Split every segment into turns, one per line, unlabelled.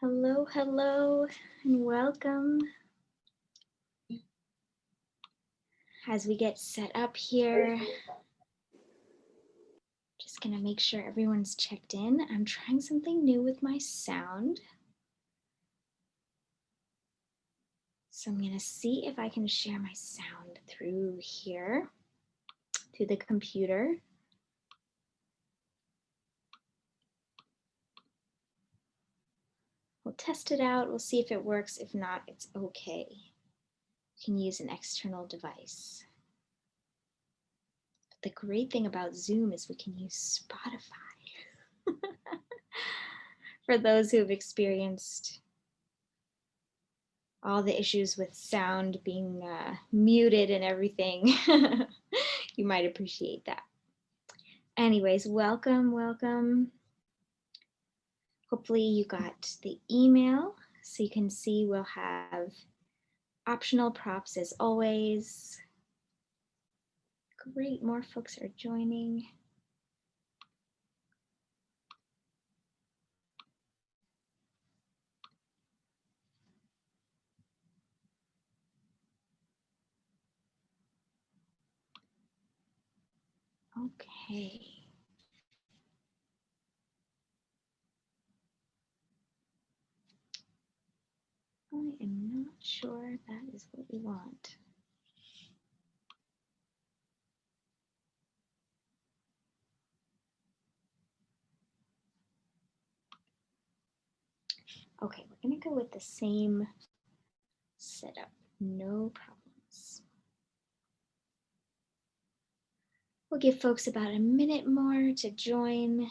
Hello, hello, and welcome. As we get set up here, just gonna make sure everyone's checked in. I'm trying something new with my sound. So I'm gonna see if I can share my sound through here, through the computer. We'll test it out. We'll see if it works. If not, it's okay. You can use an external device. But the great thing about Zoom is we can use Spotify. For those who have experienced all the issues with sound being muted and everything, you might appreciate that. Anyways, welcome, welcome. Hopefully you got the email so you can see we'll have optional props as always. Great, more folks are joining. Okay. I am not sure that is what we want. Okay, we're gonna go with the same setup, no problems. We'll give folks about a minute more to join.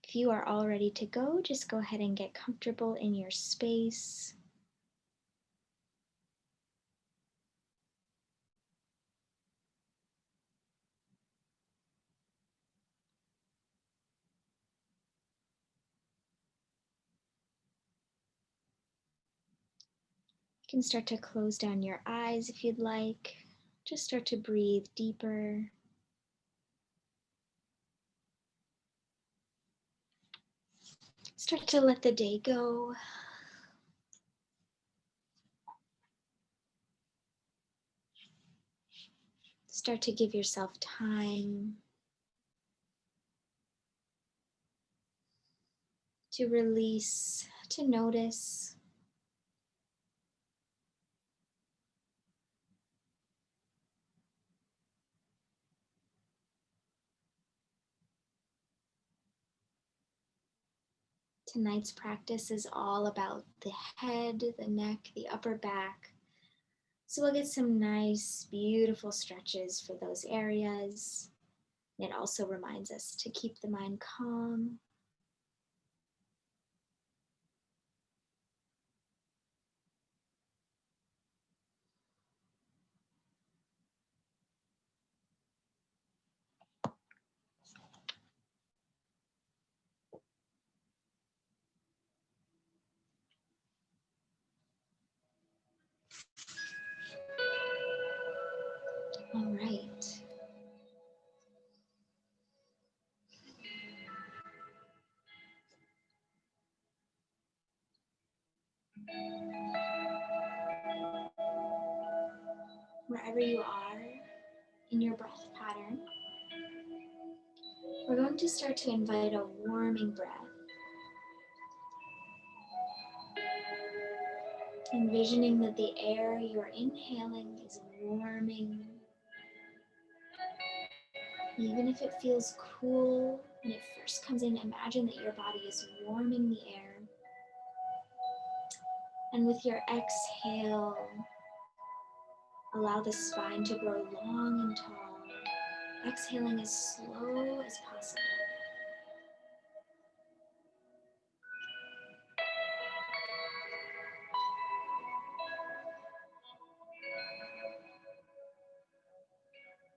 If you are all ready to go, just go ahead and get comfortable in your space. You can start to close down your eyes if you'd like. Just start to breathe deeper. Start to let the day go. Start to give yourself time to release, to notice. Tonight's practice is all about the head, the neck, the upper back. So we'll get some nice, beautiful stretches for those areas. It also reminds us to keep the mind calm. All right. Wherever you are in your breath pattern, we're going to start to invite a warming breath. Envisioning that the air you're inhaling is warming. Even if it feels cool when it first comes in, imagine that your body is warming the air. And with your exhale, allow the spine to grow long and tall, exhaling as slow as possible.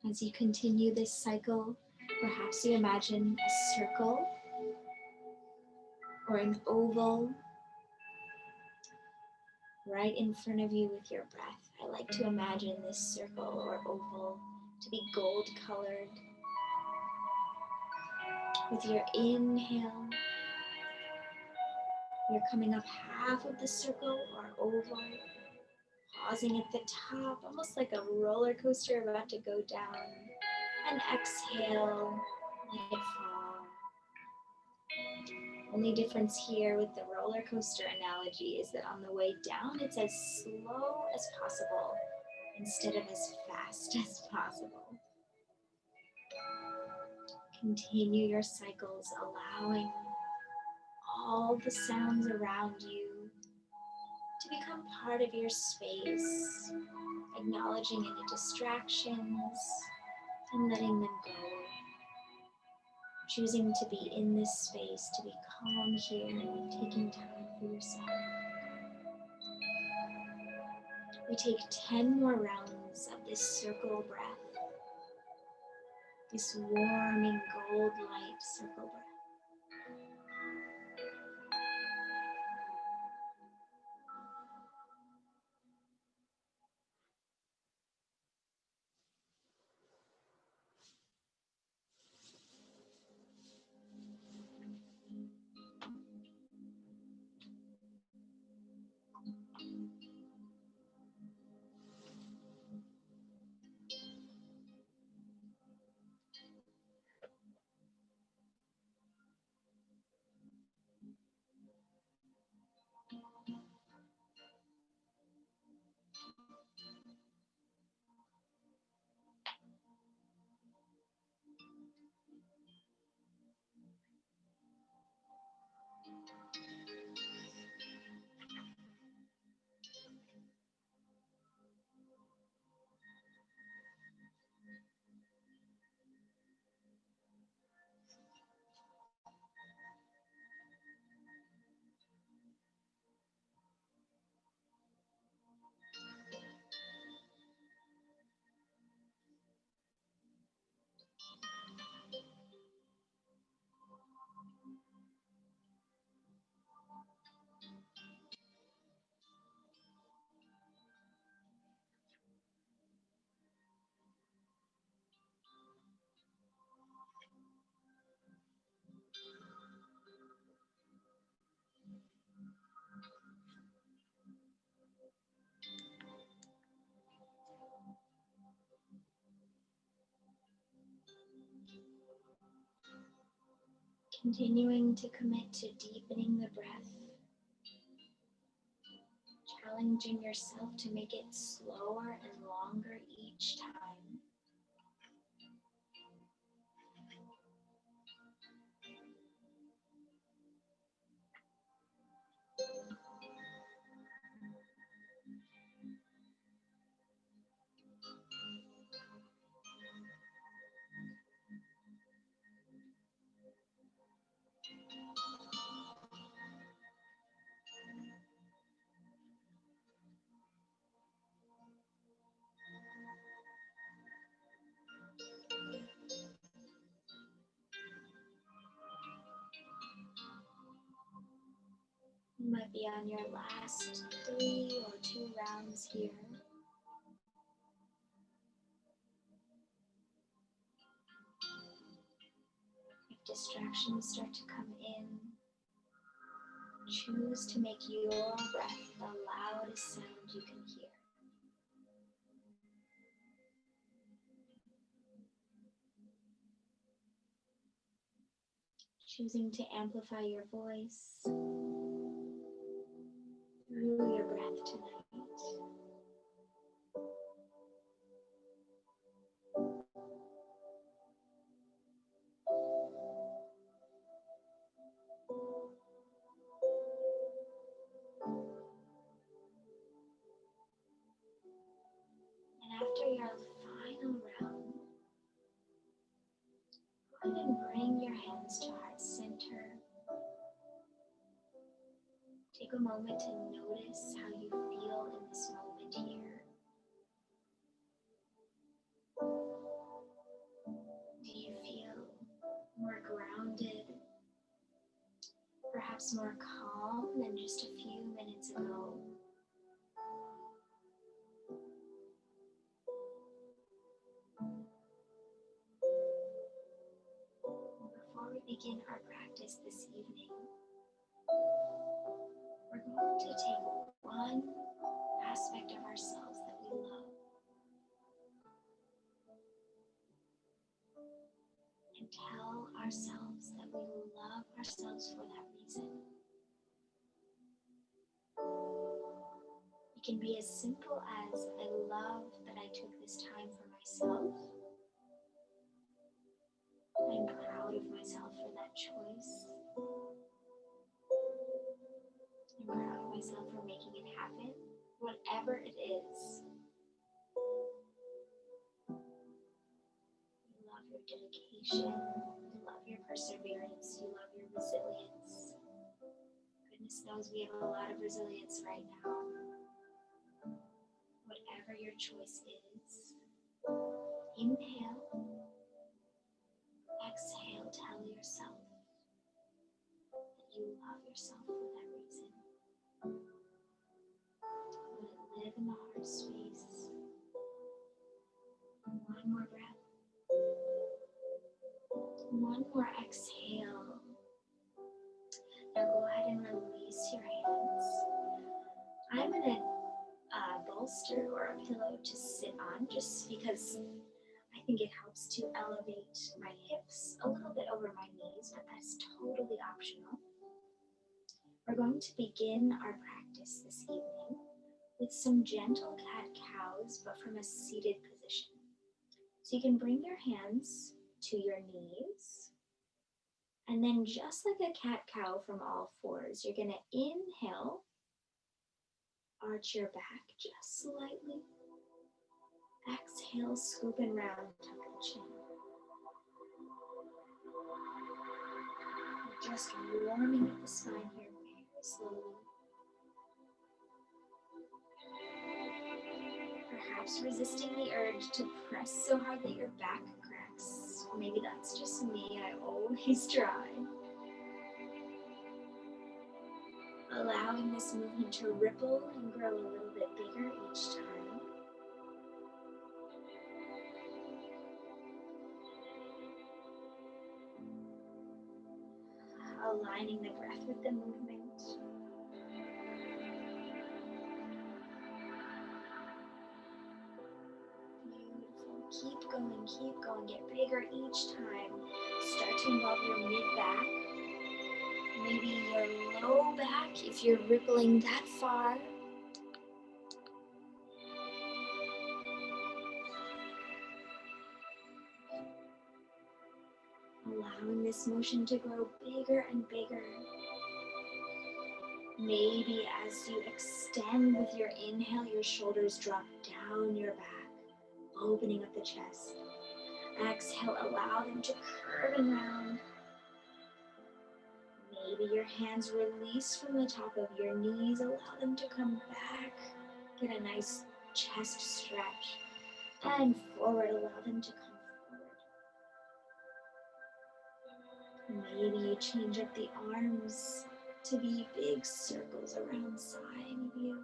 As you continue this cycle, perhaps you imagine a circle or an oval right in front of you with your breath. I like to imagine this circle or oval to be gold colored. With your inhale, you're coming up half of the circle or oval, pausing at the top, almost like a roller coaster about to go down. And exhale, let it fall. Only difference here with the roller coaster analogy is that on the way down, it's as slow as possible instead of as fast as possible. Continue your cycles, allowing all the sounds around you to become part of your space, acknowledging any distractions and letting them go. Choosing to be in this space, to be calm here, taking time for yourself. We take 10 more rounds of this circle breath, this warming gold light circle breath. Continuing to commit to deepening the breath, challenging yourself to make it slower and longer each time. You might be on your last 3 or 2 rounds here. If distractions start to come in, choose to make your breath the loudest sound you can hear. Choosing to amplify your voice through your breath tonight. And after your final round, go ahead and bring your hands to heart center. Take a moment to notice how you feel in this moment here. Do you feel more grounded, perhaps more calm than just a few minutes ago? Before we begin our practice this evening, we're going to take one aspect of ourselves that we love and tell ourselves that we love ourselves for that reason. It can be as simple as, I love that I took this time for myself. I'm proud of myself for that choice. I'm proud of myself for making it happen. Whatever it is. You love your dedication. You love your perseverance. You love your resilience. Goodness knows we have a lot of resilience right now. Whatever your choice is, inhale, exhale, tell yourself that you love yourself for that reason. Let it live in the heart space. One more breath. One more exhale. Now go ahead and release your hands. I'm in a bolster or a pillow to sit on just because I think it helps to elevate my hips a little bit over my knees, but that's totally optional. We're going to begin our practice this evening with some gentle cat-cows, but from a seated position. So you can bring your hands to your knees, and then just like a cat-cow from all fours, you're gonna inhale, arch your back just slightly. Exhale, scoop and round, tuck the chin. We're just warming up the spine here very slowly. Perhaps resisting the urge to press so hard that your back cracks. Maybe that's just me, I always try. Allowing this movement to ripple and grow a little bit bigger each time. Aligning the breath with the movement. Beautiful. Keep going. Get bigger each time. Start to involve your mid-back. Maybe your low back if you're rippling that far. Allowing this motion to grow bigger and bigger. Maybe as you extend with your inhale, your shoulders drop down your back, opening up the chest. Exhale, allow them to curve and round. Maybe your hands release from the top of your knees, allow them to come back. Get a nice chest stretch. And forward, allow them to come forward. Maybe you change up the arms to be big circles around the side of you.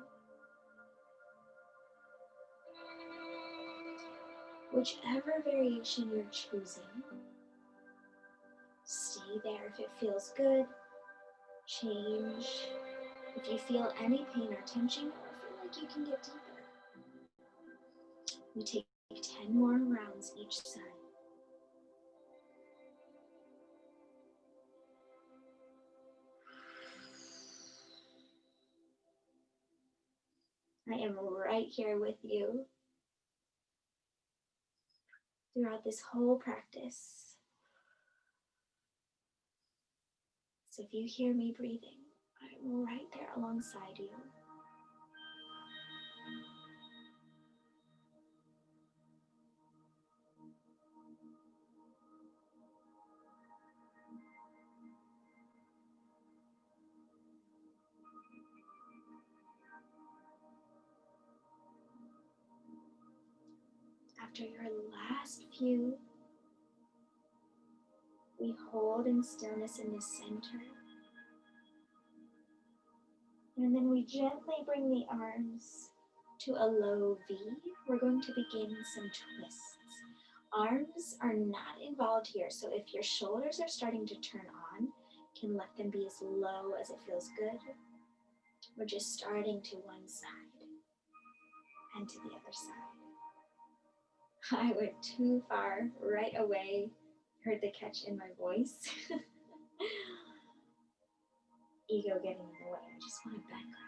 Whichever variation you're choosing, stay there if it feels good. Change if you feel any pain or tension or feel like you can get deeper. We take 10 more rounds each side. I am right here with you throughout this whole practice. So if you hear me breathing, I'm right there alongside you. After your last few, we hold in stillness in the center. And then we gently bring the arms to a low V. We're going to begin some twists. Arms are not involved here, so if your shoulders are starting to turn on, you can let them be as low as it feels good. We're just starting to one side and to the other side. I went too far right away. Heard the catch in my voice. Ego getting in the way. I just want a back crack.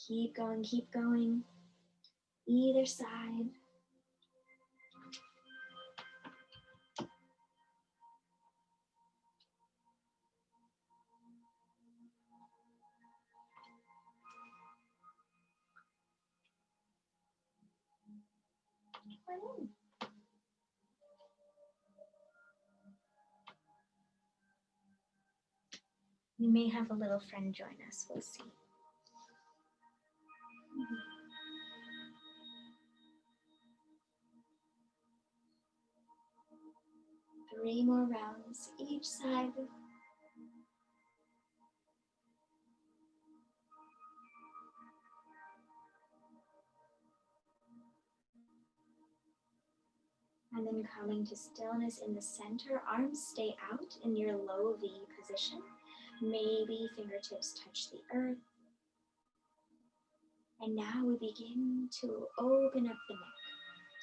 Keep going, keep going. Either side. We may have a little friend join us. We'll see. Three more rounds each side. And then coming to stillness in the center, arms stay out in your low V position. Maybe fingertips touch the earth. And now we begin to open up the neck.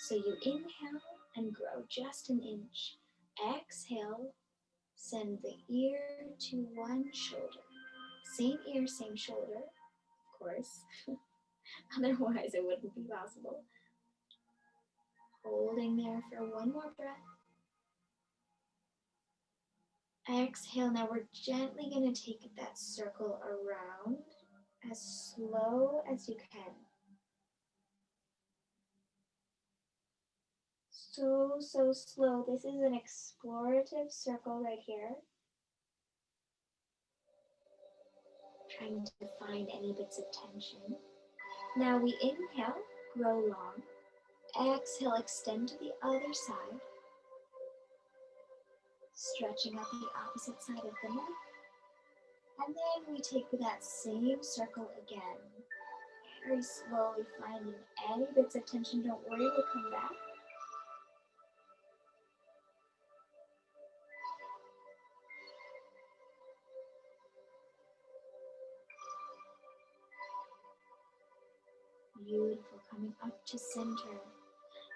So you inhale and grow just an inch. Exhale, send the ear to one shoulder. Same ear, same shoulder, of course. Otherwise it wouldn't be possible. Holding there for one more breath. Exhale, now we're gently going to take that circle around as slow as you can. So slow. This is an explorative circle right here. Trying to find any bits of tension. Now we inhale, grow long. Exhale, extend to the other side. Stretching out the opposite side of the neck. And then we take that same circle again. Very slowly finding any bits of tension. Don't worry, we'll come back. Beautiful, coming up to center.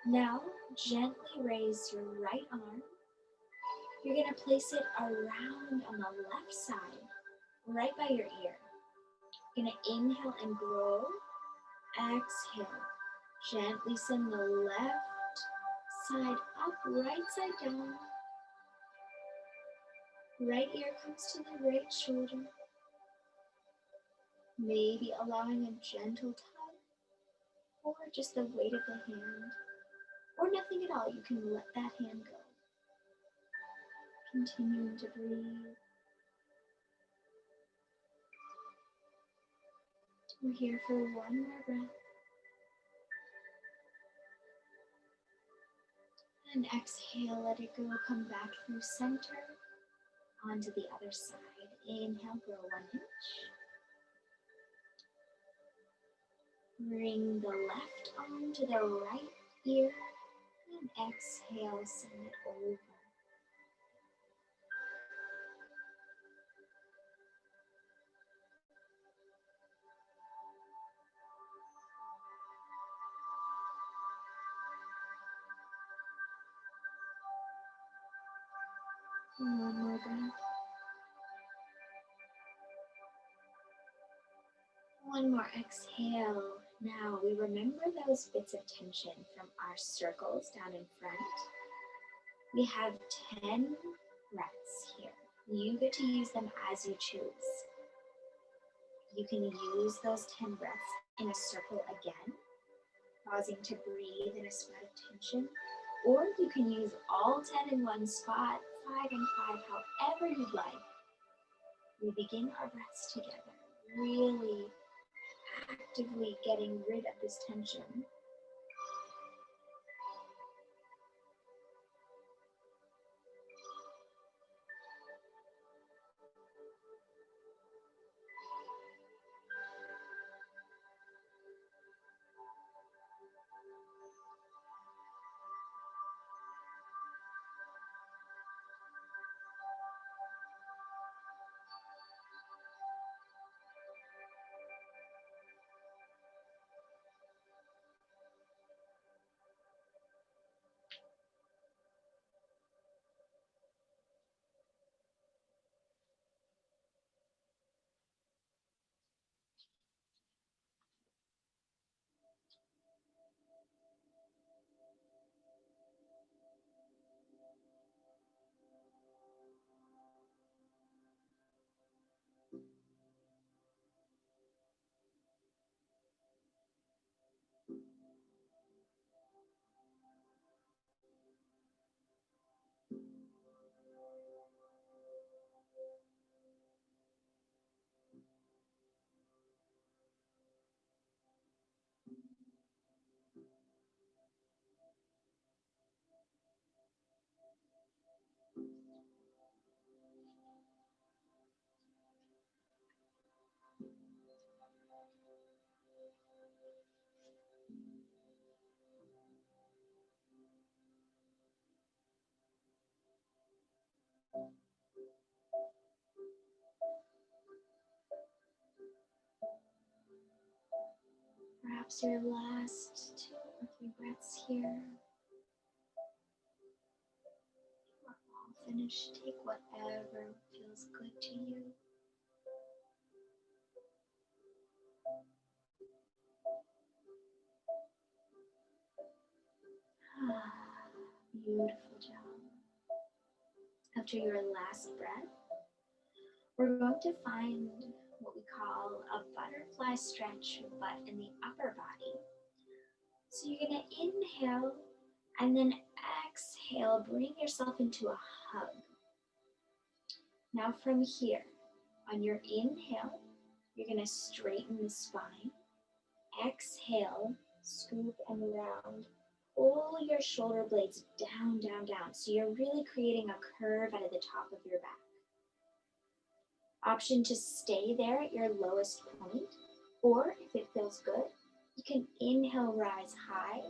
Now, gently raise your right arm. You're going to place it around on the left side, right by your ear. You're going to inhale and grow. Exhale. Gently send the left side up, right side down. Right ear comes to the right shoulder. Maybe allowing a gentle tug, or just the weight of the hand, or nothing at all. You can let that hand go. Continuing to breathe. We're here for one more breath. And exhale, let it go. Come back through center onto the other side. Inhale, grow 1 inch. Bring the left arm to the right ear. And exhale, send it over. And one more breath. One more exhale. Now we remember those bits of tension from our circles down in front. We have 10 breaths here. You get to use them as you choose. You can use those 10 breaths in a circle again, pausing to breathe in a spot of tension, or you can use all 10 in one spot, 5 and 5, however you'd like. We begin our breaths together, really actively getting rid of this tension. Perhaps your last 2 or 3 breaths here. We're all finished. Take whatever feels good to you. Beautiful job. After your last breath, we're going to find what we call a butterfly stretch, but in the upper body. So you're going to inhale and then exhale, bring yourself into a hug. Now from here, on your inhale, you're going to straighten the spine. Exhale, scoop and round. Pull your shoulder blades down, down, down. So you're really creating a curve out of the top of your back. Option to stay there at your lowest point, or if it feels good, you can inhale, rise high.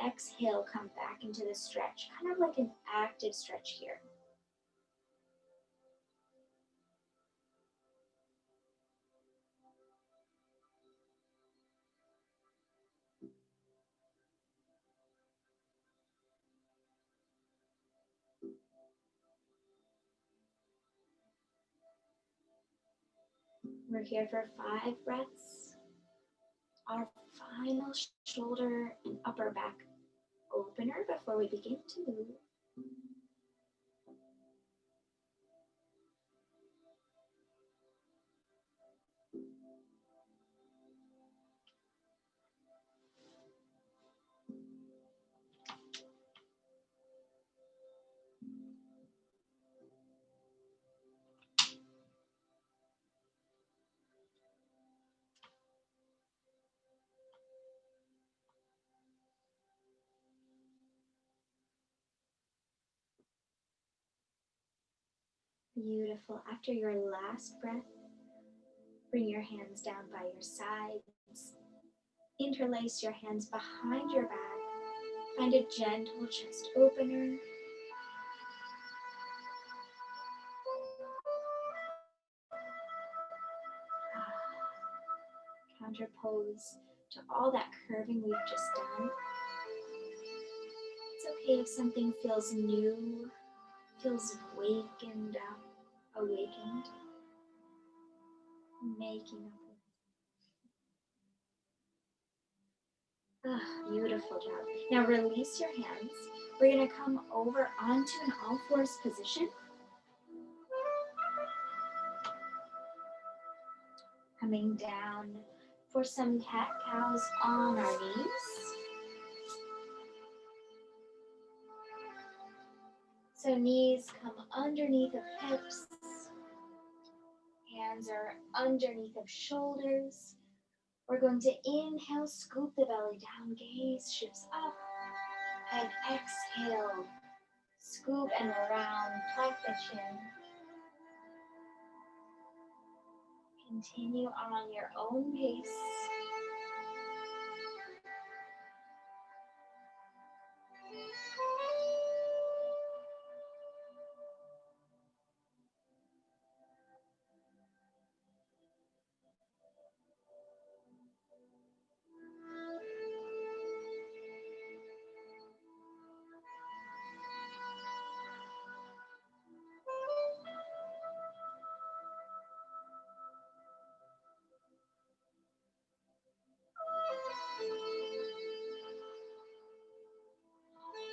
Exhale, come back into the stretch, kind of like an active stretch here. We're here for 5 breaths. Our final shoulder and upper back opener before we begin to move. Beautiful. After your last breath, bring your hands down by your sides. Interlace your hands behind your back. Find a gentle chest opener. Counterpose to all that curving we've just done. It's okay if something feels new, feels awakened. Making up. Beautiful job. Now release your hands. We're going to come over onto an all fours position. Coming down for some cat-cows on our knees. So knees come underneath of hips. Hands are underneath of shoulders. We're going to inhale, scoop the belly down, gaze shifts up. And exhale, scoop and round, tuck the chin. Continue on your own pace.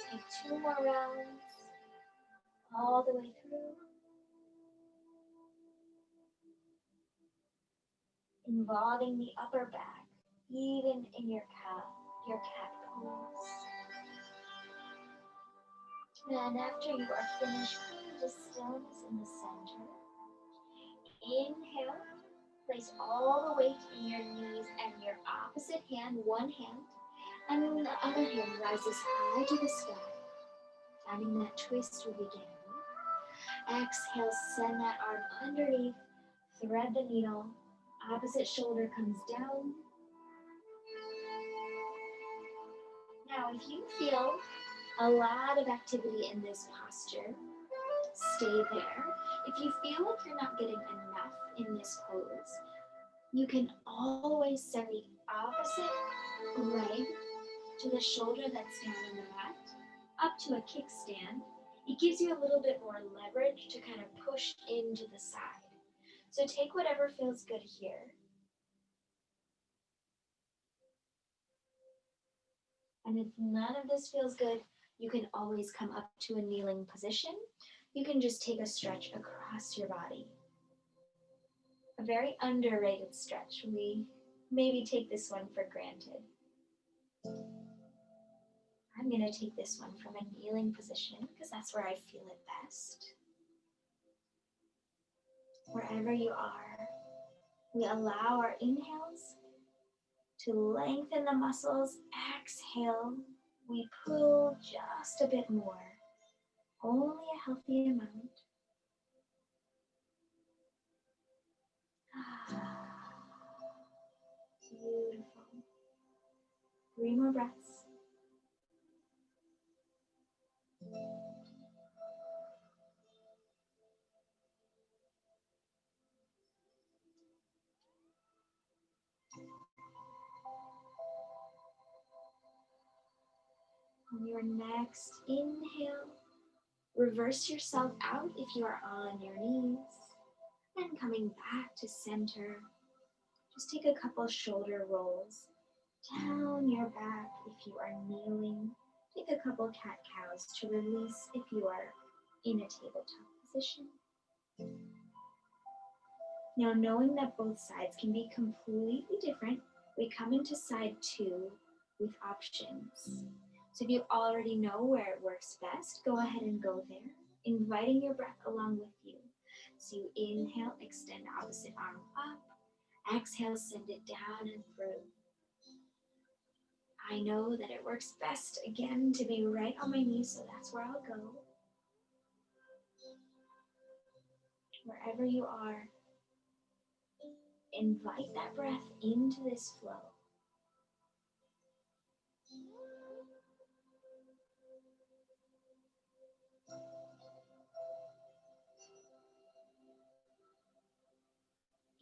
Take 2 more rounds, all the way through. Involving the upper back, even in your cat pose. And after you are finished, the stillness in the center. Inhale, place all the weight in your knees and your opposite hand, one hand, and then the other hand rises high to the sky. Finding that twist we began with. Exhale, send that arm underneath, thread the needle, opposite shoulder comes down. Now, if you feel a lot of activity in this posture, stay there. If you feel like you're not getting enough in this pose, you can always send the opposite leg to the shoulder that's down on the mat, up to a kickstand. It gives you a little bit more leverage to kind of push into the side. So take whatever feels good here. And if none of this feels good, you can always come up to a kneeling position. You can just take a stretch across your body. A very underrated stretch. We maybe take this one for granted. I'm going to take this one from a kneeling position because that's where I feel it best. Wherever you are, we allow our inhales to lengthen the muscles. Exhale, we pull just a bit more. Only a healthy amount. Beautiful. 3 more breaths. On your next inhale, reverse yourself out if you are on your knees. And coming back to center, just take a couple shoulder rolls down your back if you are kneeling. Take a couple cat-cows to release if you are in a tabletop position. Now, knowing that both sides can be completely different, we come into side 2 with options. So if you already know where it works best, go ahead and go there, inviting your breath along with you. So you inhale, extend opposite arm up. Exhale, send it down and through. I know that it works best, again, to be right on my knees, so that's where I'll go. Wherever you are, invite that breath into this flow.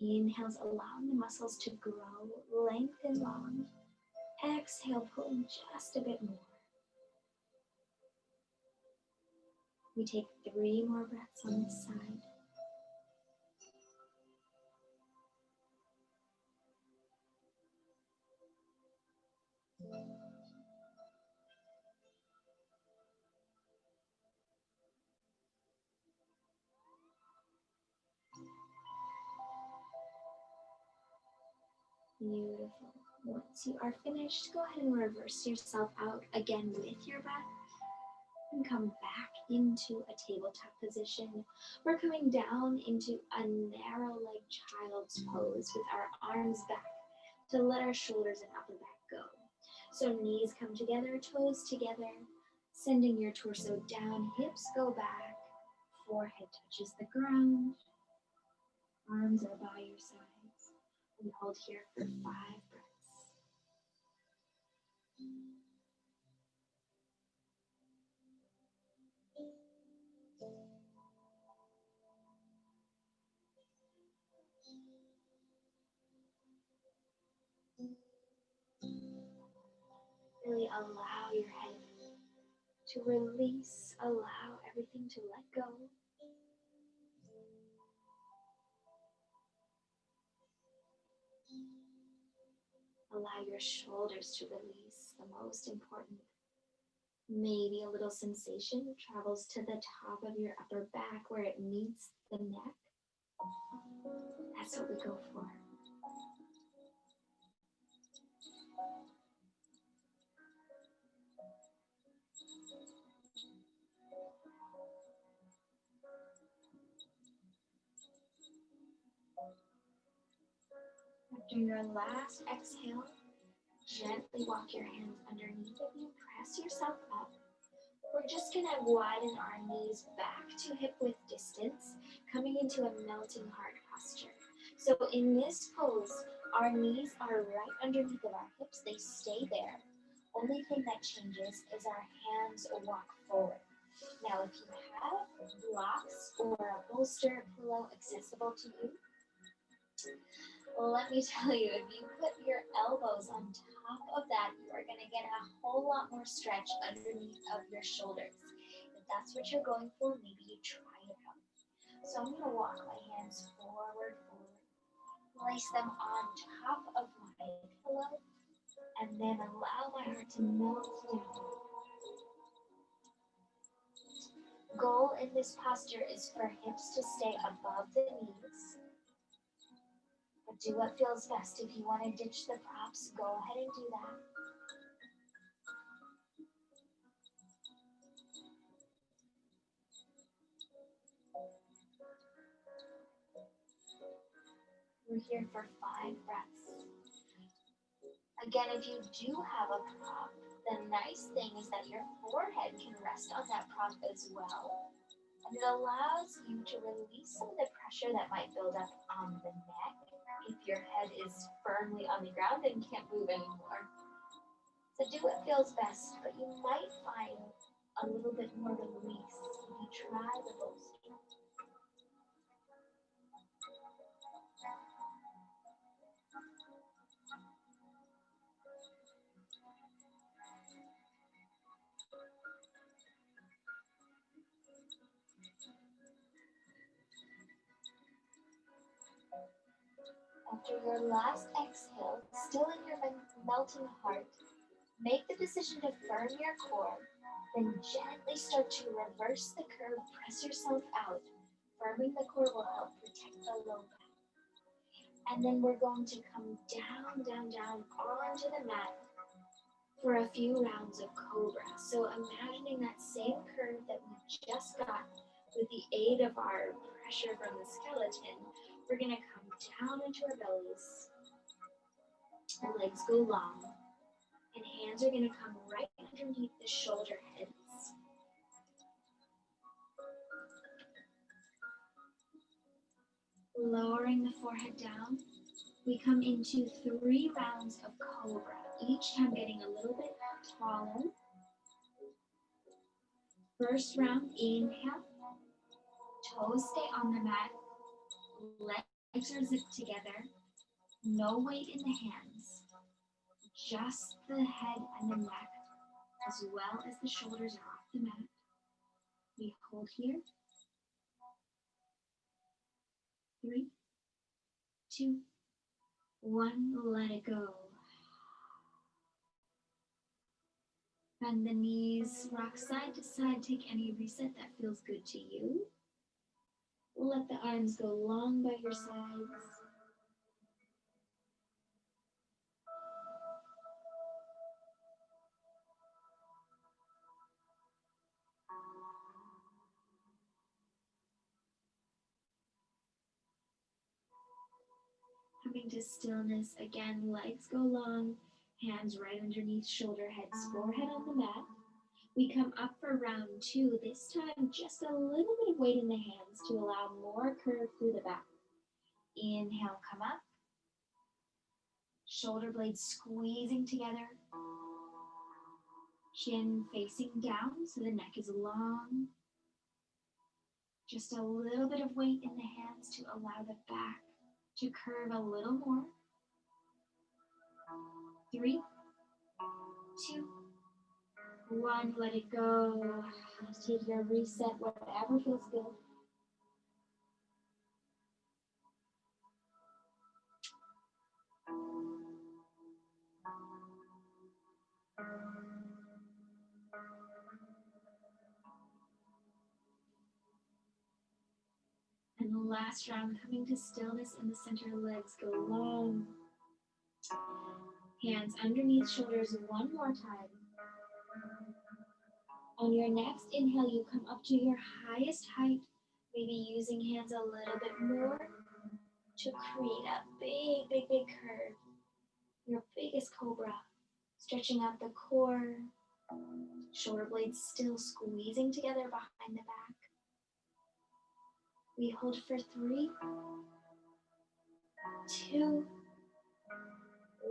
Inhales, allowing the muscles to grow, lengthen long. Exhale, pulling just a bit more. We take 3 more breaths on this side. Beautiful. Once you are finished, go ahead and reverse yourself out again with your breath and come back into a tabletop position. We're coming down into a narrow leg child's pose with our arms back to let our shoulders and upper back go. So knees come together, toes together, sending your torso down, hips go back, forehead touches the ground, arms are by your sides. We hold here for 5 breaths. Really allow your head to release, allow everything to let go. Allow your shoulders to release, the most important. Maybe a little sensation travels to the top of your upper back where it meets the neck. That's what we go for. After your last exhale, gently walk your hands underneath of you, press yourself up. We're just going to widen our knees back to hip width distance, coming into a melting heart posture. So in this pose, our knees are right underneath of our hips. They stay there. Only thing that changes is our hands walk forward. Now, if you have blocks or a bolster pillow accessible to you, Well, let me tell you, if you put your elbows on top of that, you are going to get a whole lot more stretch underneath of your shoulders. If that's what you're going for, maybe you try it out. So I'm going to walk my hands forward, place them on top of my pillow, and then allow my heart to melt down. Goal in this posture is for hips to stay above the knees. But do what feels best. If you want to ditch the props, go ahead and do that. We're here for 5 breaths. Again, if you do have a prop, the nice thing is that your forehead can rest on that prop as well. And it allows you to release some of the pressure that might build up on the neck if your head is firmly on the ground and can't move anymore. So do what feels best, but you might find a little bit more release if you try the bolster. After your last exhale, still in your melting heart, make the decision to firm your core, then gently start to reverse the curve, press yourself out. Firming the core will help protect the low back. And then we're going to come down, down, down onto the mat for a few rounds of cobra. So imagining that same curve that we just got with the aid of our pressure from the skeleton, we're going to come down into our bellies. Our legs go long, and hands are going to come right underneath the shoulder heads. Lowering the forehead down, we come into 3 rounds of cobra, each time getting a little bit taller. First round, inhale, toes stay on the mat, legs are zipped together, no weight in the hands, just the head and the neck, as well as the shoulders are off the mat. We hold here. 3, 2, 1, let it go. Bend the knees, rock side to side, take any reset that feels good to you. Let the arms go long by your sides. Coming to stillness, again, legs go long, hands right underneath shoulder heads, forehead on the mat. We come up for round 2, this time just a little bit of weight in the hands to allow more curve through the back. Inhale, come up. Shoulder blades squeezing together. Chin facing down so the neck is long. Just a little bit of weight in the hands to allow the back to curve a little more. 3, 2, 1, let it go. Take your reset, whatever feels good. And the last round, coming to stillness in the center, legs go long. Hands underneath shoulders one more time. On your next inhale, you come up to your highest height, maybe using hands a little bit more to create a big, big, big curve. Your biggest cobra, stretching out the core, shoulder blades still squeezing together behind the back. We hold for 3, 2,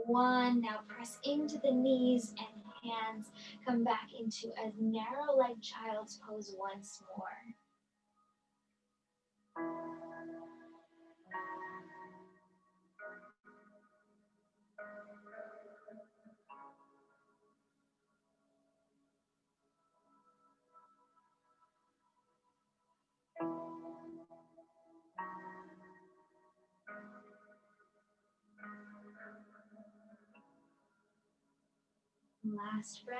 1. Now press into the knees and hands. Come back into a narrow leg child's pose once more. Last breath.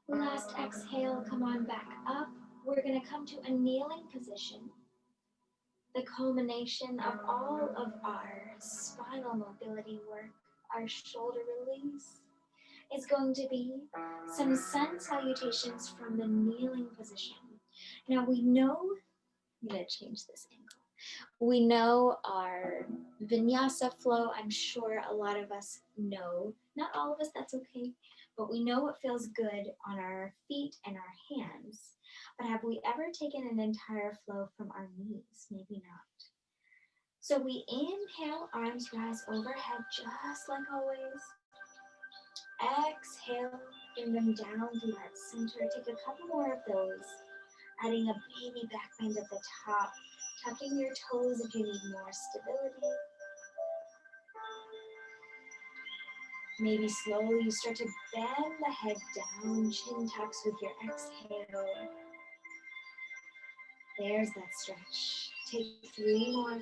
Last exhale, come on back up. We're going to come to a kneeling position. The culmination of all of our spinal mobility work, our shoulder release, is going to be some sun salutations from the kneeling position. Now we know, I'm going to change this angle. We know our vinyasa flow. I'm sure a lot of us know, not all of us, that's okay, but we know what feels good on our feet and our hands. But have we ever taken an entire flow from our knees? Maybe not. So we inhale, arms rise overhead just like always. Exhale, bring them down through that center. Take a couple more of those, adding a baby back bend at the top, tucking your toes if you need more stability. Maybe slowly you start to bend the head down, chin tucks with your exhale. There's that stretch. Take 3 more.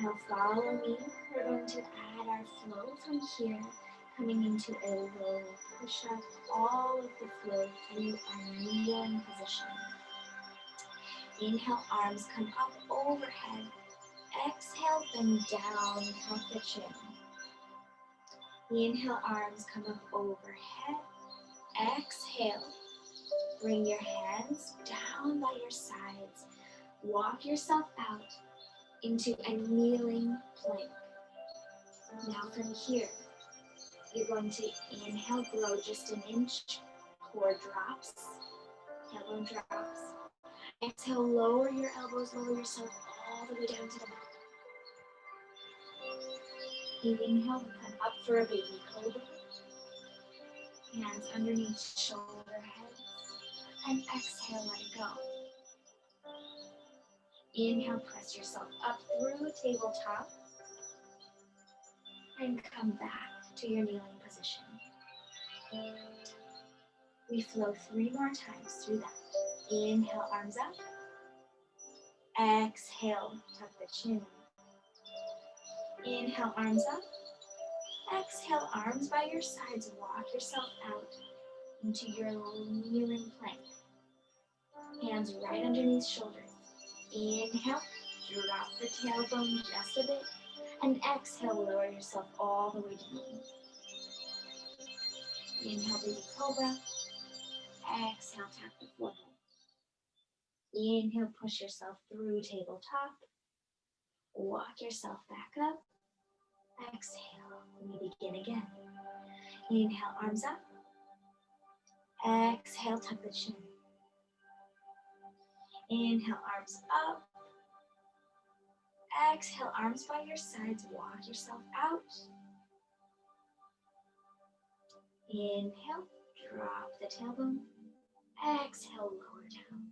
Now follow me. We're going to add our flow from here, coming into a low push-up, all of the flow through our kneeling position. Inhale, arms come up overhead. Exhale, bend down, tuck the chin. Inhale, arms come up overhead. Exhale, bring your hands down by your sides. Walk yourself out into a kneeling plank. Now from here, you're going to inhale, grow just an inch, core drops, tailbone drops. Exhale, lower your elbows, lower yourself all the way down to the mat. Inhale, come up for a baby cobra. Hands underneath shoulder heads. And exhale, let it go. Inhale, press yourself up through tabletop. And come back to your kneeling position. We flow 3 more times through that. Inhale, arms up. Exhale, tuck the chin. Inhale, arms up. Exhale, arms by your sides. Walk yourself out into your kneeling plank. Hands right underneath shoulders. Inhale, drop the tailbone just a bit. And exhale, lower yourself all the way down. Inhale, baby cobra. Exhale, tap the forehead. Inhale, push yourself through tabletop. Walk yourself back up. Exhale, we begin again. Inhale, arms up. Exhale, tuck the chin. Inhale, arms up. Exhale, arms by your sides. Walk yourself out. Inhale, drop the tailbone. Exhale, lower down.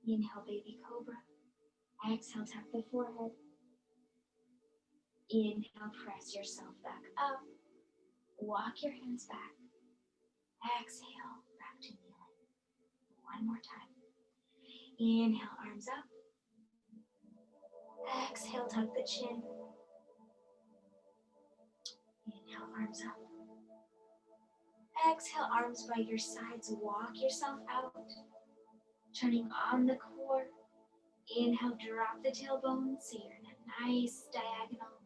Inhale, baby cobra. Exhale, tap the forehead. Inhale, press yourself back up. Walk your hands back. Exhale, back to kneeling. 1 more time. Inhale, arms up. Exhale, tuck the chin. Inhale, arms up. Exhale, arms by your sides. Walk yourself out. Turning on the core. Inhale, drop the tailbone so you're in a nice diagonal.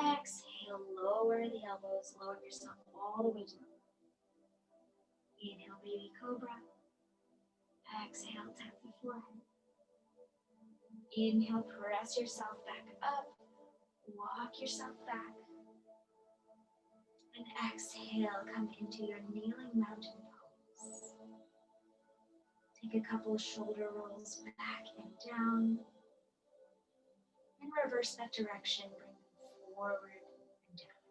Exhale, lower the elbows. Lower yourself all the way down. Inhale, baby cobra. Exhale, tap the forehead. Inhale, press yourself back up. Walk yourself back. And exhale, come into your kneeling mountain pose. Take a couple shoulder rolls back and down. And reverse that direction, bring them forward and down.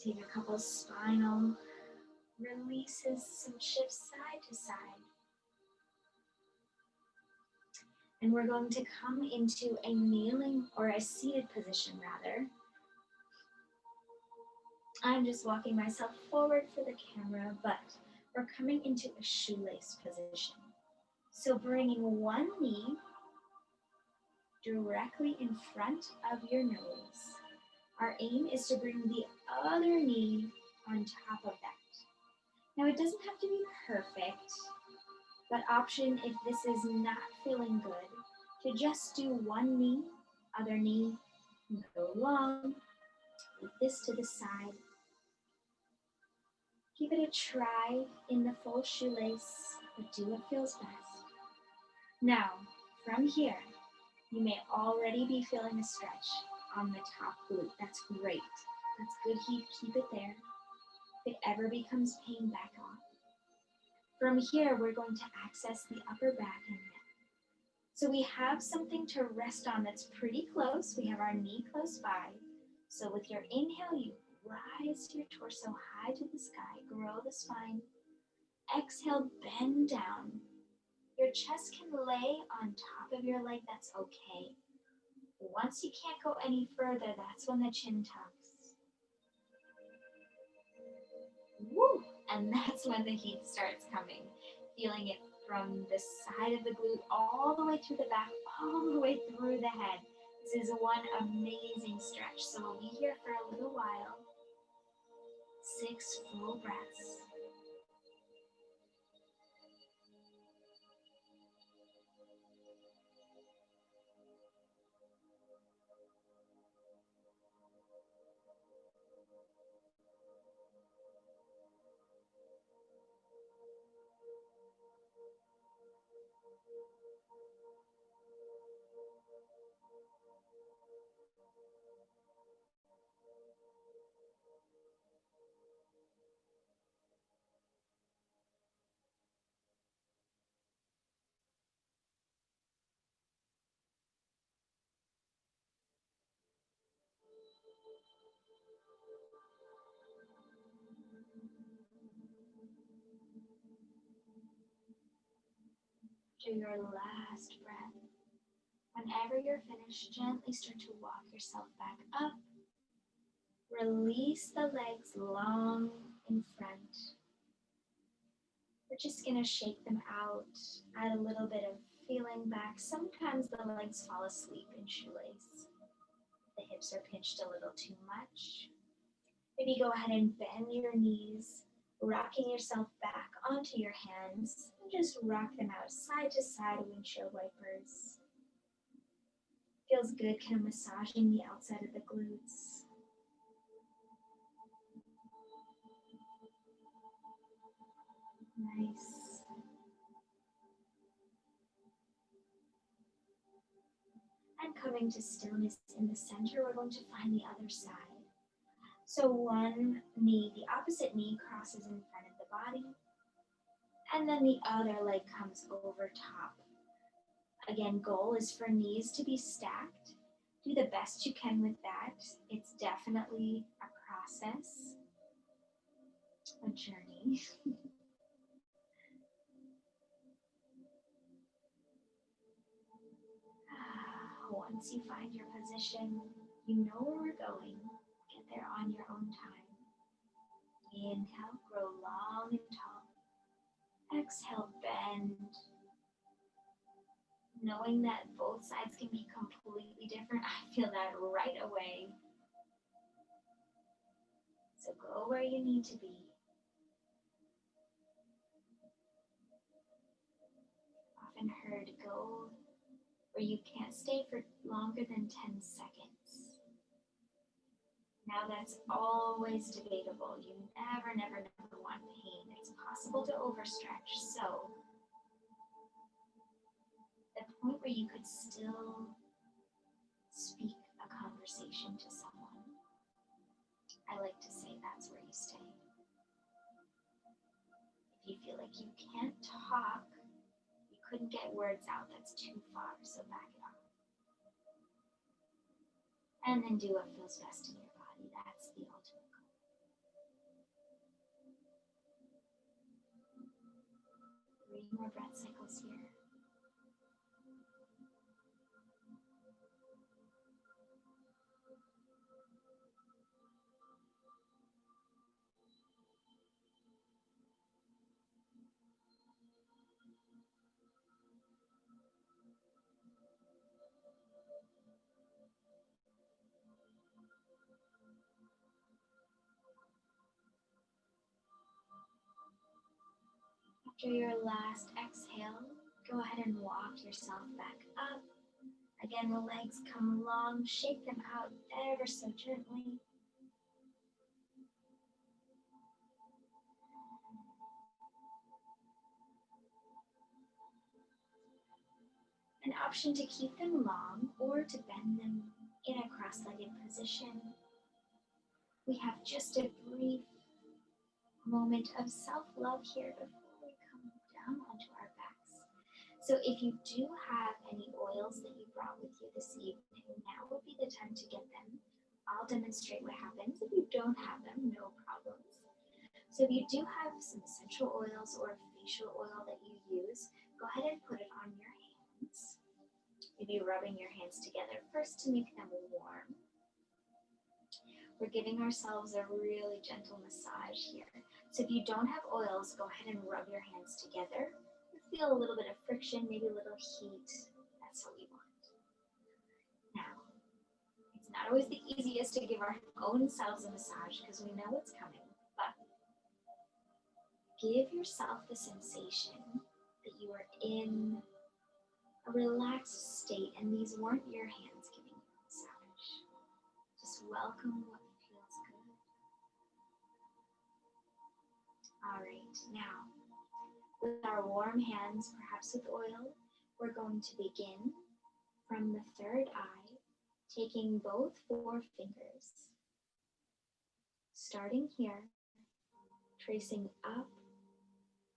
Take a couple spinal releases, some shifts side to side. And we're going to come into a kneeling or a seated position rather. I'm just walking myself forward for the camera, but we're coming into a shoelace position. So bringing one knee directly in front of your nose. Our aim is to bring the other knee on top of that. Now it doesn't have to be perfect, but option if this is not feeling good, to just do one knee, other knee, go long, with this to the side. Give it a try in the full shoelace, but do what feels best. Now, from here, you may already be feeling a stretch on the top glute. That's great. That's good heat. Keep it there. If it ever becomes pain, back off. From here, we're going to access the upper back and neck. So we have something to rest on that's pretty close. We have our knee close by. So with your inhale, you rise your torso high to the sky, grow the spine. Exhale, bend down. Your chest can lay on top of your leg, that's okay. Once you can't go any further, that's when the chin tucks. Woo! And that's when the heat starts coming. Feeling it from the side of the glute all the way through the back, all the way through the head. This is one amazing stretch. So we'll be here for a little while. 6 full breaths. To your last breath. Whenever you're finished, gently start to walk yourself back up. Release the legs long in front. We're just going to shake them out, add a little bit of feeling back. Sometimes the legs fall asleep in shoelace. The hips are pinched a little too much. Maybe go ahead and bend your knees, rocking yourself back onto your hands, and just rock them out side to side, windshield wipers. Feels good, kind of massaging the outside of the glutes. Nice. And coming to stillness in the center, we're going to find the other side. So one knee, the opposite knee crosses in front of the body, and then the other leg comes over top. Again, goal is for knees to be stacked. Do the best you can with that. It's definitely a process, a journey. Once you find your position, you know where we're going. Get there on your own time. Inhale, grow long and tall. Exhale, bend. Knowing that both sides can be completely different, I feel that right away. So go where you need to be. Often heard, go where you can't stay for longer than 10 seconds. Now that's always debatable. You never want pain. It's possible to overstretch. So the point where you could still speak a conversation to someone, I like to say that's where you stay. If you feel like you can't talk, you couldn't get words out, that's too far, so back it off. And then do what feels best in your body. That's the ultimate goal. more breath cycles here. After your last exhale, go ahead and walk yourself back up. Again, the legs come long, shake them out ever so gently. An option to keep them long or to bend them in a cross-legged position. We have just a brief moment of self-love here before we come down onto our backs. So if you do have any oils that you brought with you this evening, now would be the time to get them. I'll demonstrate what happens. If you don't have them, no problems. So if you do have some essential oils or facial oil that you use, go ahead and put it on your hands. Maybe rubbing your hands together first to make them warm. We're giving ourselves a really gentle massage here. So if you don't have oils, go ahead and rub your hands together. You feel a little bit of friction, maybe a little heat. That's what we want. Now, it's not always the easiest to give our own selves a massage because we know what's coming, but give yourself the sensation that you are in a relaxed state and these weren't your hands giving you a massage. Just welcome what feels good. All right, now with our warm hands, perhaps with oil, we're going to begin from the third eye, taking both 4 fingers, starting here, tracing up,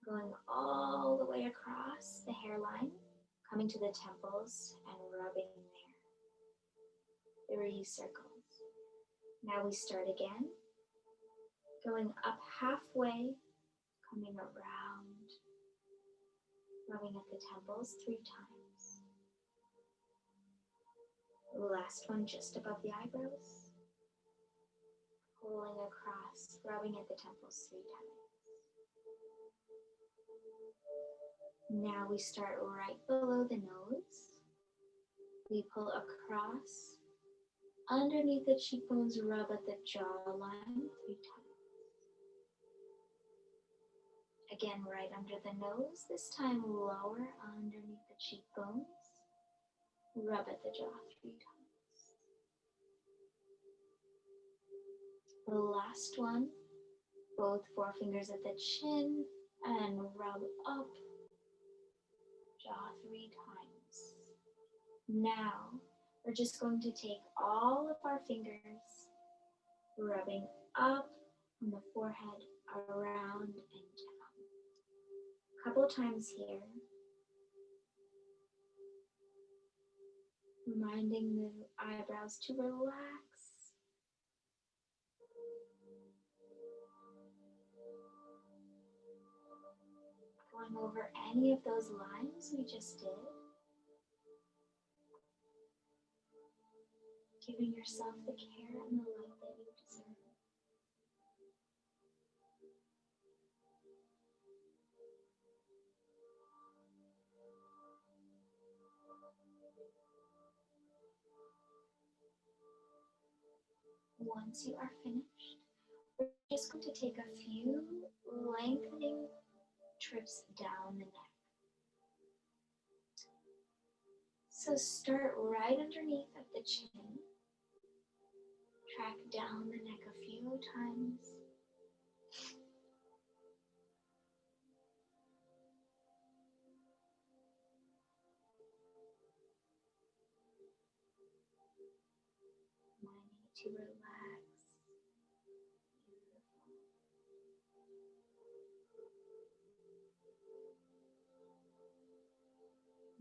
going all the way across the hairline, coming to the temples and rubbing there. 3 circles. Now we start again, going up halfway, coming around, rubbing at the temples 3 times. The last one just above the eyebrows, pulling across, rubbing at the temples 3 times. Now we start right below the nose. We pull across, underneath the cheekbones, rub at the jawline 3 times. Again, right under the nose, this time lower underneath the cheekbones, rub at the jaw 3 times. The last one, both 4 fingers at the chin and rub up, jaw 3 times. Now, we're just going to take all of our fingers, rubbing up from the forehead, around and down. A couple times here, reminding the eyebrows to relax. Going over any of those lines we just did. Giving yourself the care and the love that you deserve. Once you are finished, we're just going to take a few lengthening trips down the neck. So start right underneath of the chin. Track down the neck a few times. Minding to relax.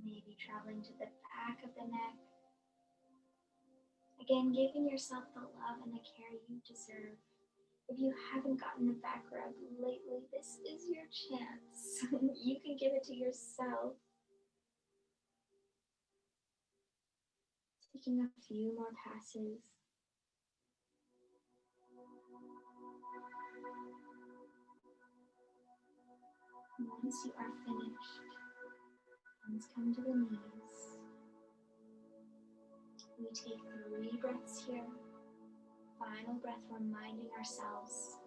Maybe traveling to the back of the neck. Again, giving yourself the love and the care you deserve. If you haven't gotten a back rub lately, this is your chance. You can give it to yourself. Taking a few more passes. Once you are finished, hands come to the knees. We take 3 breaths here. Final breath, reminding ourselves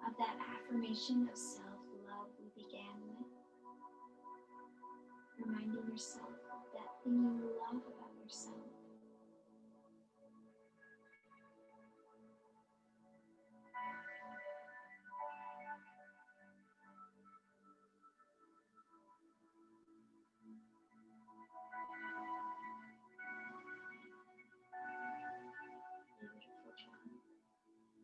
of that affirmation of self-love we began with. Reminding yourself of that thing you love about yourself. Beautiful job.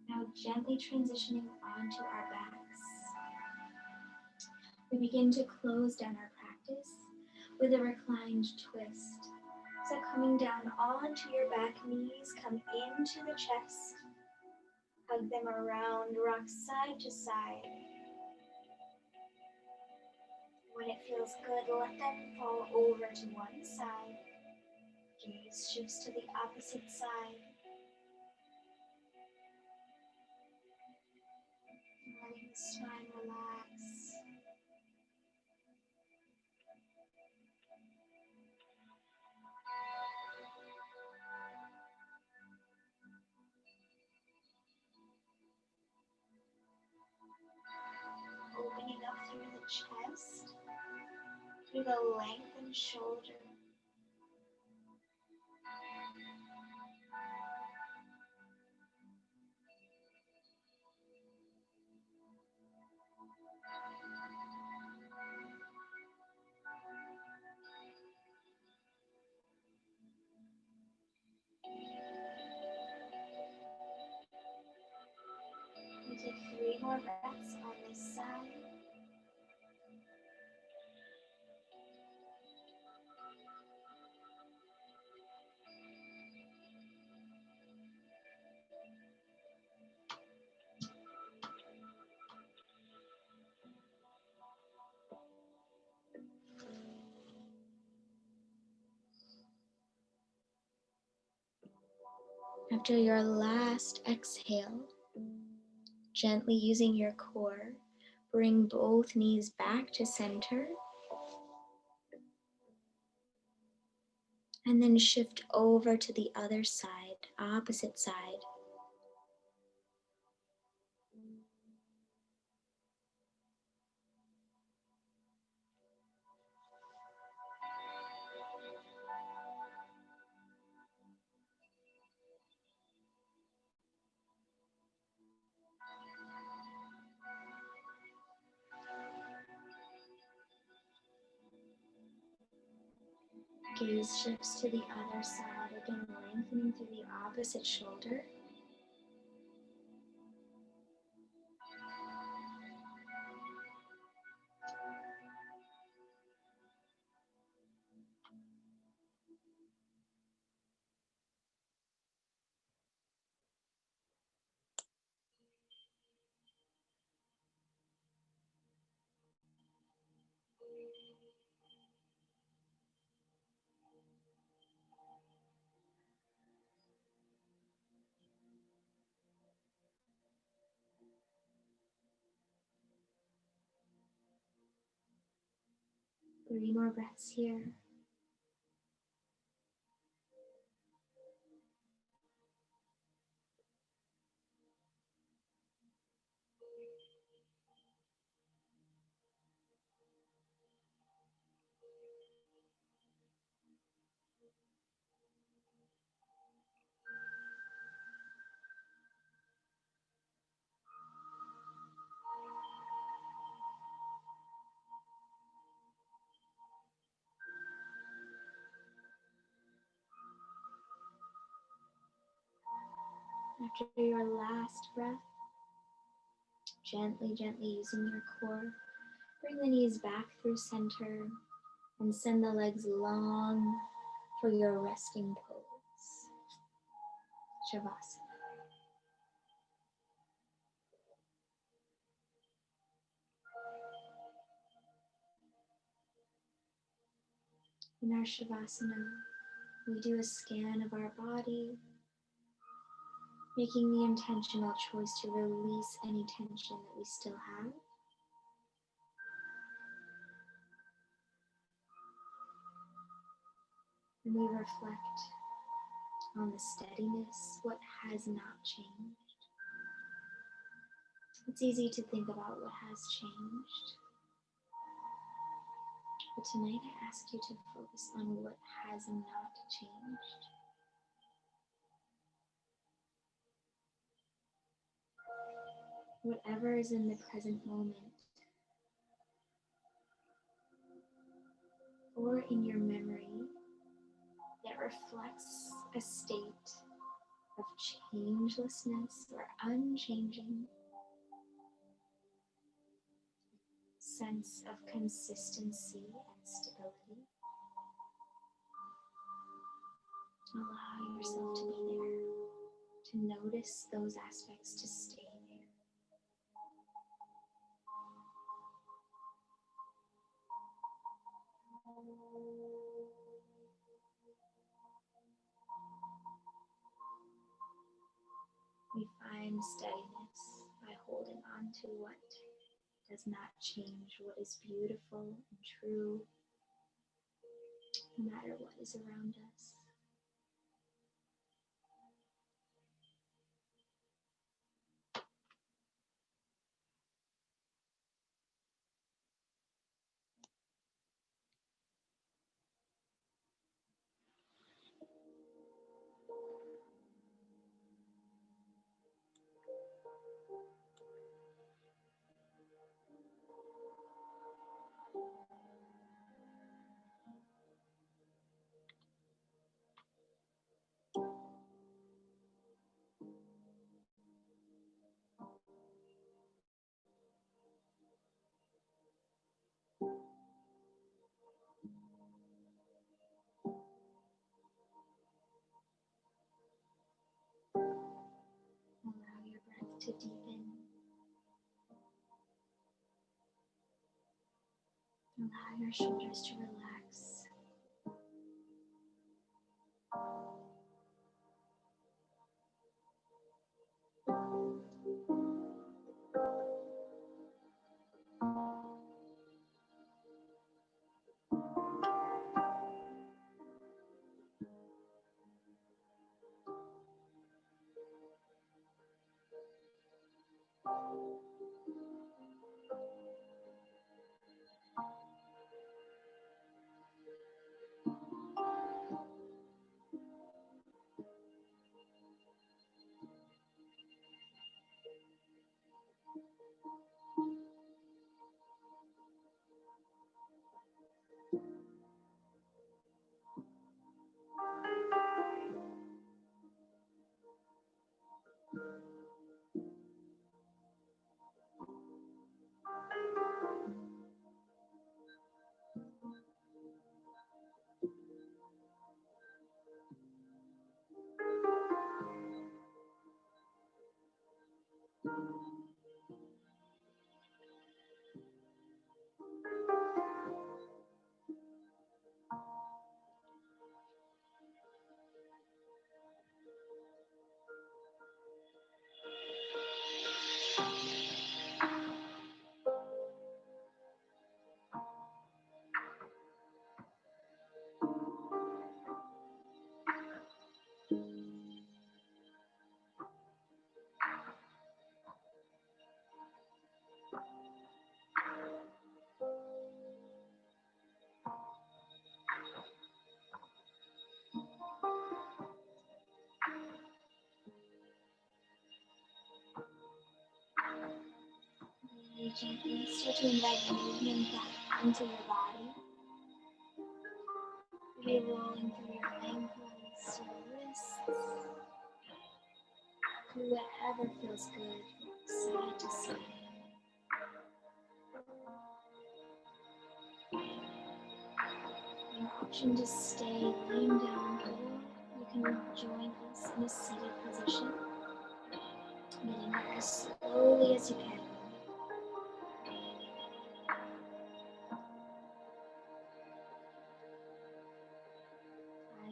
Now gently transitioning onto our backs. We begin to close down our practice with a reclined twist. So coming down onto your back, knees come into the chest. Hug them around, rock side to side. When it feels good, let them fall over to one side. Gaze shifts to the opposite side. Letting the spine relax. Opening up through the chest, through the lengthened shoulder. We take 3 more breaths on this side. After your last exhale, gently using your core, bring both knees back to center. And then shift over to the other side, opposite side. Gaze shifts to the other side, again lengthening through the opposite shoulder. Three more breaths here. After your last breath, gently using your core, bring the knees back through center and send the legs long for your resting pose, Shavasana. In our Shavasana, we do a scan of our body, making the intentional choice to release any tension that we still have. And we reflect on the steadiness, what has not changed. It's easy to think about what has changed. But tonight I ask you to focus on what has not changed. Whatever is in the present moment or in your memory that reflects a state of changelessness or unchanging, sense of consistency and stability. Allow yourself to be there, to notice those aspects, to stay there. We find steadiness by holding on to what does not change, what is beautiful and true, no matter what is around us. Allow your breath to deepen. Allow your shoulders to relax. You gently start to invite movement back into your body. Maybe rolling through your ankles, your wrists, whatever feels good, side to side. An option to stay laying down, or you can join us in a seated position, getting there as slowly as you can.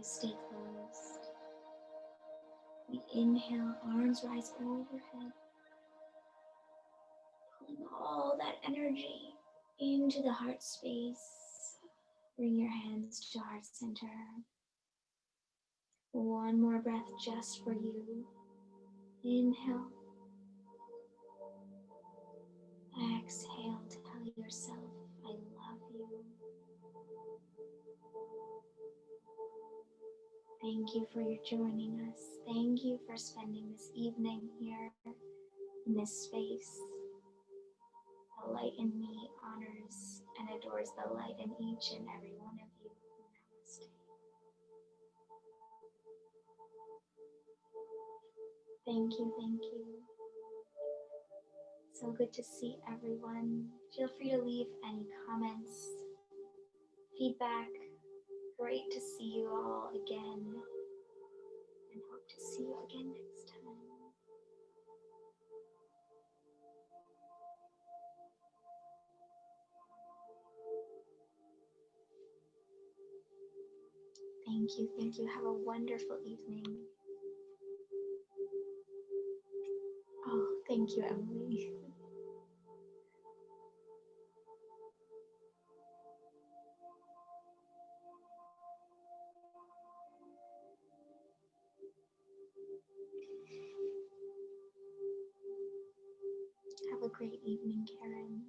stay closed. We inhale, arms rise overhead, pulling all that energy into the heart space. Bring your hands to heart center. One more breath just for you. Inhale. Exhale, tell yourself, I love you. Thank you for your joining us. Thank you for spending this evening here in this space. The light in me honors and adores the light in each and every one of you. Namaste. Thank you, thank you. So good to see everyone. Feel free to leave any comments, feedback. Great to see you all again, and hope to see you again next time. Thank you, thank you. Have a wonderful evening. Oh, thank you, Emily. Have a great evening, Karen.